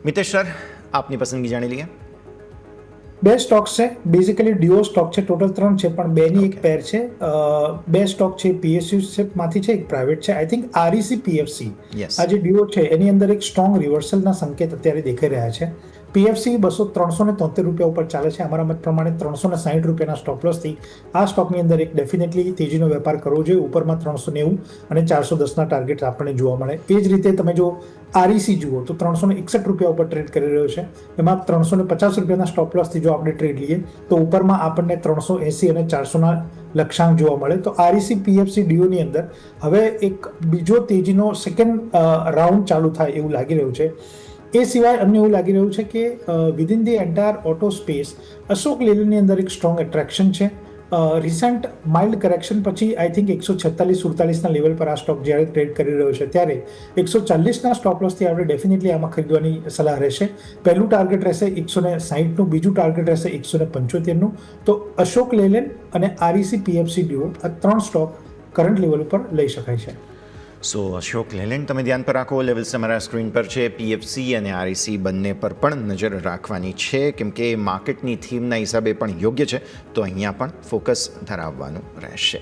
Mitesh sir, આપની પસંદગી જાણી લઈએ. બે સ્ટોક્સ છે, બેઝિકલી ડ્યુઓ સ્ટોક છે, ટોટલ 3 છે, પણ બેની એક Okay. પેર છે. બે સ્ટોક છે, PSU માંથી છે, એક પ્રાઇવેટ છે. I think REC PFC yes. આ જે ડ્યુઓ છે એની અંદર એક સ્ટ્રોંગ રિવર્સલના સંકેત અત્યારે દેખાઈ રહ્યા છે. PFC 373 રૂપિયા ઉપર ચાલે છે. અમારા મત પ્રમાણે 360 રૂપિયાના સ્ટોપ લોસથી આ સ્ટોકની અંદર એક ડેફિનેટલી તેજીનો વેપાર કરવો જોઈએ. ઉપરમાં 390 અને 410ના ટાર્ગેટ આપણને જોવા મળે. એ જ રીતે તમે જો REC જુઓ તો 361 રૂપિયા ઉપર ટ્રેડ કરી રહ્યો છે. એમાં 350 રૂપિયાના સ્ટોપ લોસથી જો આપણે ટ્રેડ લઈએ તો ઉપરમાં આપણને 380 અને 400ના લક્ષ્યાંક જોવા મળે. તો REC PFC ડીઓની અંદર હવે એક બીજો તેજીનો સેકન્ડ રાઉન્ડ ચાલુ થાય એવું લાગી રહ્યું છે. એ સિવાય અમને એવું લાગી રહ્યું છે કે within the entire auto space Ashok લેલેન્ડની અંદર એક સ્ટ્રોંગ એટ્રેક્શન છે. રિસન્ટ માઇલ્ડ કરેક્શન પછી આઈ થિંક 146-47ના લેવલ પર આ સ્ટોક જ્યારે ટ્રેડ કરી રહ્યો છે ત્યારે 140ના સ્ટોપ લોસથી આપણે ડેફિનેટલી આમાં ખરીદવાની સલાહ રહેશે. પહેલું ટાર્ગેટ રહેશે 160નું, બીજું ટાર્ગેટ રહેશે 175નું. તો અશોક લેલેન્ડ અને REC PFC ડીઓ આ 3 સ્ટોક કરંટ લેવલ ઉપર લઈ શકાય છે. સો અશોક લેલેન્ડ તમે ધ્યાન પર રાખો. લેવલ્સ તમારા સ્ક્રીન પર છે. PFC અને REC બંને પર પણ નજર રાખવાની છે, કેમ કે માર્કેટની થીમના હિસાબે પણ યોગ્ય છે. તો અહીંયા પણ ફોકસ ધરાવવાનું રહેશે.